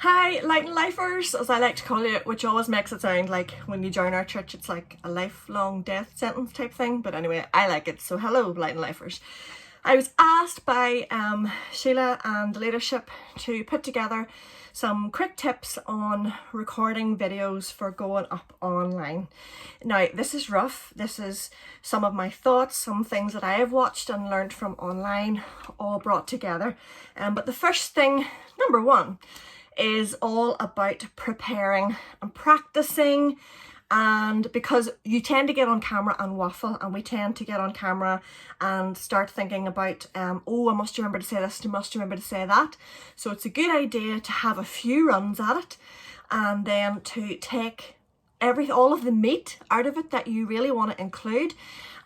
Hi, Light and Lifers, as I like to call it, which always makes it sound like when you join our church it's like a lifelong death sentence type thing, but anyway, I like it, so hello Light and Lifers. I was asked by Sheila and the leadership to put together some quick tips on recording videos for going up online. Now, this is rough. This is some of my thoughts, some things that I have watched and learned from online, all brought together. But the first thing, number one, is all about preparing and practicing. And because you tend to get on camera and waffle, and we tend to get on camera and start thinking about, oh, I must remember to say this, I must remember to say that. So it's a good idea to have a few runs at it and then to take all of the meat out of it that you really want to include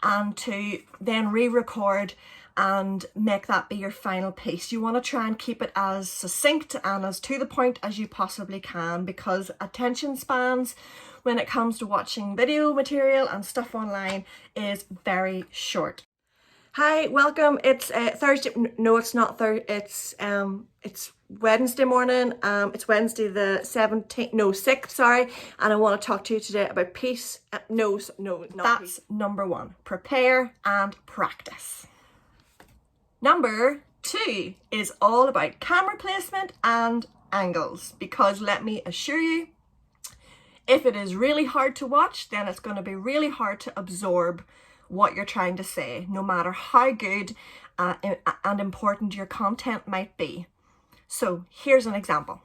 and to then re-record and make that be your final piece. You want to try and keep it as succinct and as to the point as you possibly can, because attention spans when it comes to watching video material and stuff online is very short. Hi, welcome. It's Thursday. No, it's not Thursday. It's Wednesday morning. It's Wednesday the 17th. No, 6th. Sorry. And I want to talk to you today about peace. No, not that's peace. Number one. Prepare and practice. Number two is all about camera placement and angles, because let me assure you, if it is really hard to watch, then it's going to be really hard to absorb what you're trying to say, no matter how good and important your content might be. So here's an example.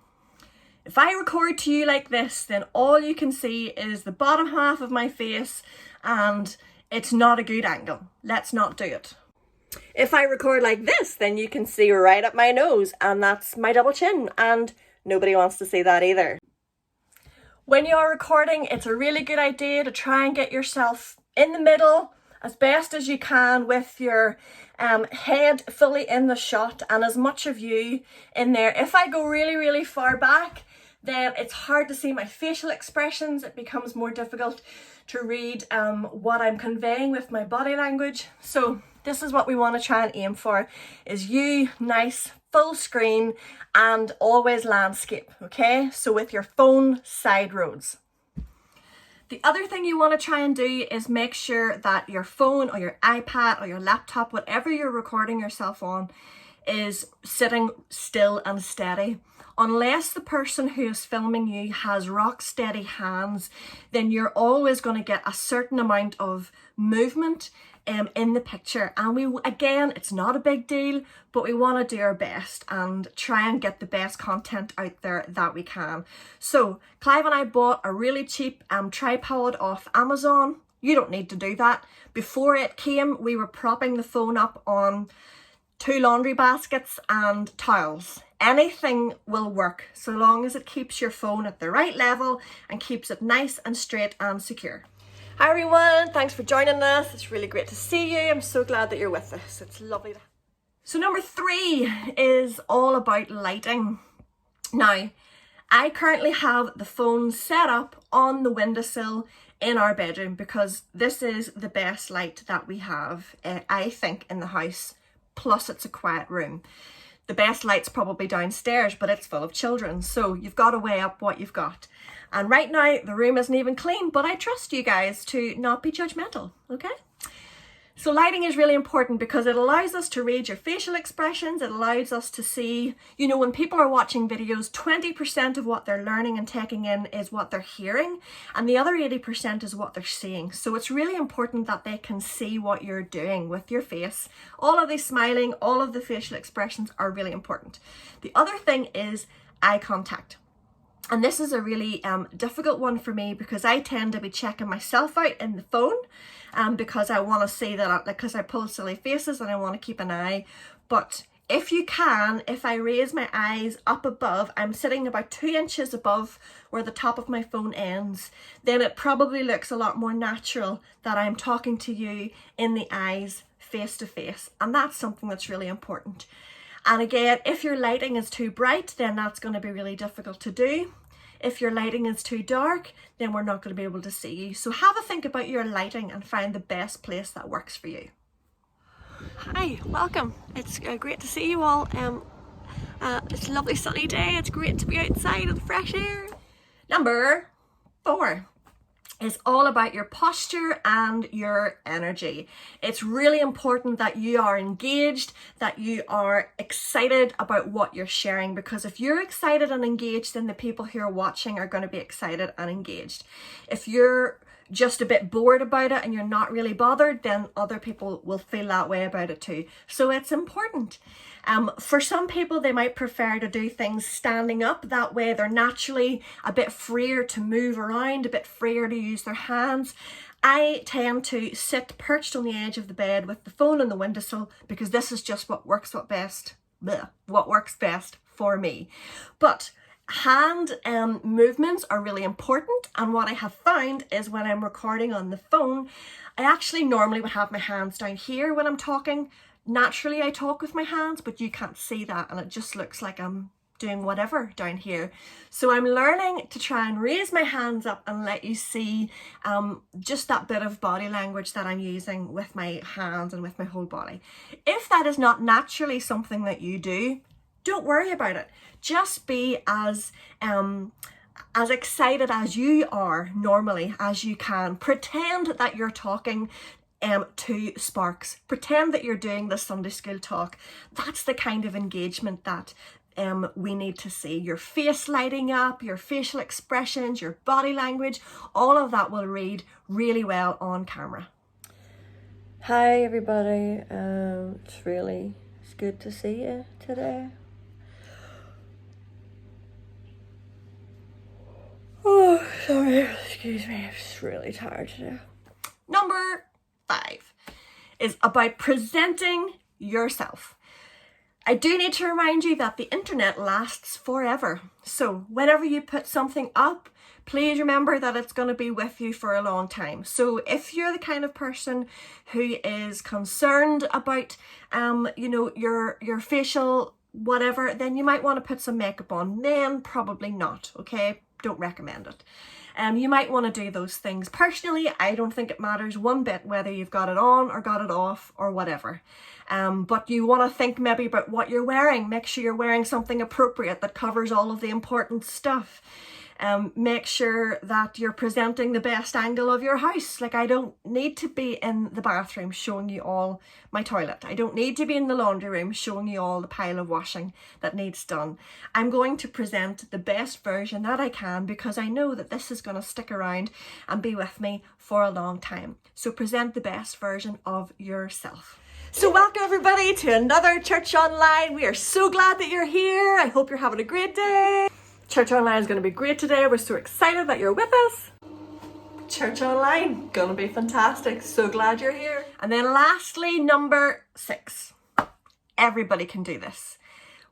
If I record to you like this, then all you can see is the bottom half of my face and it's not a good angle. Let's not do it. If I record like this, then you can see right up my nose, and that's my double chin, and nobody wants to see that either. When you're recording, it's a really good idea to try and get yourself in the middle as best as you can, with your head fully in the shot and as much of you in there. If I go really far back, then it's hard to see my facial expressions. It becomes more difficult to read what I'm conveying with my body language. So this is what we want to try and aim for, is you nice full screen and always landscape, okay? So with your phone side roads. The other thing you want to try and do is make sure that your phone or your iPad or your laptop, whatever you're recording yourself on, is sitting still and steady. Unless the person who is filming you has rock steady hands, then you're always going to get a certain amount of movement in the picture. And again, it's not a big deal, but we want to do our best and try and get the best content out there that we can. So Clive and I bought a really cheap tripod off Amazon. You don't need to do that. Before it came, we were propping the phone up on 2 laundry baskets and towels. Anything will work so long as it keeps your phone at the right level and keeps it nice and straight and secure. Hi everyone, thanks for joining us. It's really great to see you. I'm so glad that you're with us. It's lovely. So number 3 is all about lighting. Now, I currently have the phone set up on the windowsill in our bedroom because this is the best light that we have, I think, in the house. Plus it's a quiet room. The best light's probably downstairs, but it's full of children, so you've got to weigh up what you've got. And right now the room isn't even clean, but I trust you guys to not be judgmental, okay? So lighting is really important because it allows us to read your facial expressions. It allows us to see, you know, when people are watching videos, 20% of what they're learning and taking in is what they're hearing, and the other 80% is what they're seeing. So it's really important that they can see what you're doing with your face. All of the smiling, all of the facial expressions are really important. The other thing is eye contact. And this is a really difficult one for me because I tend to be checking myself out in the phone because I want to see that, because I pull silly faces and I want to keep an eye. But if you can, if I raise my eyes up above, I'm sitting about 2 inches above where the top of my phone ends, then it probably looks a lot more natural that I'm talking to you in the eyes, face to face. And that's something that's really important. And again, if your lighting is too bright, then that's going to be really difficult to do. If your lighting is too dark, then we're not going to be able to see you. So have a think about your lighting and find the best place that works for you. Hi, welcome. It's great to see you all. It's a lovely sunny day. It's great to be outside in the fresh air. Number 4 is all about your posture and your energy. It's really important that you are engaged, that you are excited about what you're sharing, because if you're excited and engaged, then the people who are watching are going to be excited and engaged. If you're just a bit bored about it and you're not really bothered, then other people will feel that way about it too. So it's important. For some people, they might prefer to do things standing up. That way they're naturally a bit freer to move around, a bit freer to use their hands. I tend to sit perched on the edge of the bed with the phone on the windowsill because this is just what works best for me. But hand movements are really important, and what I have found is when I'm recording on the phone, I actually normally would have my hands down here when I'm talking. Naturally I talk with my hands, but you can't see that and it just looks like I'm doing whatever down here. So I'm learning to try and raise my hands up and let you see just that bit of body language that I'm using with my hands and with my whole body. If that is not naturally something that you do, don't worry about it. Just be as excited as you are normally as you can. Pretend that you're talking to Sparks. Pretend that you're doing the Sunday school talk. That's the kind of engagement that we need to see. Your face lighting up, your facial expressions, your body language, all of that will read really well on camera. Hi everybody, it's good to see you today. Oh, sorry, excuse me, I'm just really tired today. Number 5 is about presenting yourself. I do need to remind you that the internet lasts forever. So whenever you put something up, please remember that it's going to be with you for a long time. So if you're the kind of person who is concerned about, your facial whatever, then you might want to put some makeup on. Men, probably not, okay? Don't recommend it. You might want to do those things. Personally, I don't think it matters one bit whether you've got it on or got it off or whatever. But you want to think maybe about what you're wearing. Make sure you're wearing something appropriate that covers all of the important stuff. Make sure that you're presenting the best angle of your house. Like, I don't need to be in the bathroom showing you all my toilet. I don't need to be in the laundry room showing you all the pile of washing that needs done. I'm going to present the best version that I can because I know that this is going to stick around and be with me for a long time. So present the best version of yourself. So welcome everybody to another Church Online. We are so glad that you're here. I hope you're having a great day. Church Online is going to be great today. We're so excited that you're with us. Church Online, going to be fantastic. So glad you're here. And then lastly, number 6. Everybody can do this.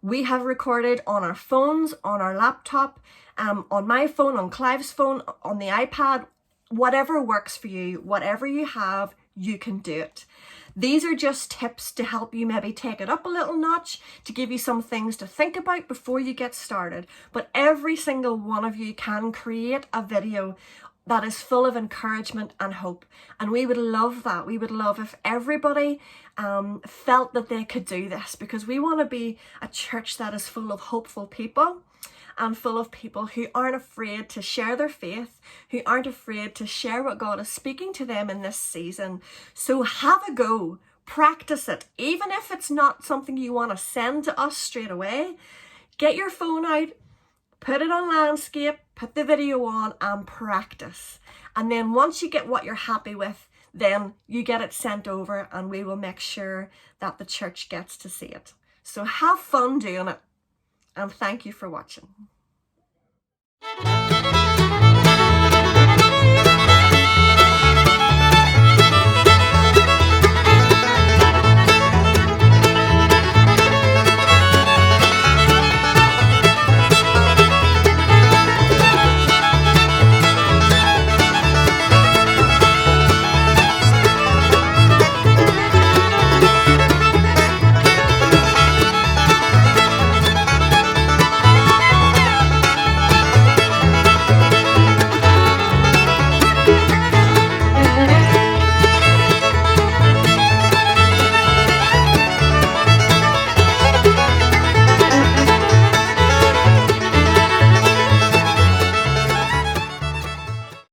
We have recorded on our phones, on our laptop, on my phone, on Clive's phone, on the iPad. Whatever works for you, whatever you have, you can do it. These are just tips to help you maybe take it up a little notch, to give you some things to think about before you get started. But every single one of you can create a video that is full of encouragement and hope. And we would love that. We would love if everybody felt that they could do this, because we want to be a church that is full of hopeful people and full of people who aren't afraid to share their faith, who aren't afraid to share what God is speaking to them in this season. So have a go, practice it. Even if it's not something you want to send to us straight away, get your phone out, put it on landscape, put the video on and practice. And then once you get what you're happy with, then you get it sent over and we will make sure that the church gets to see it. So have fun doing it. And thank you for watching.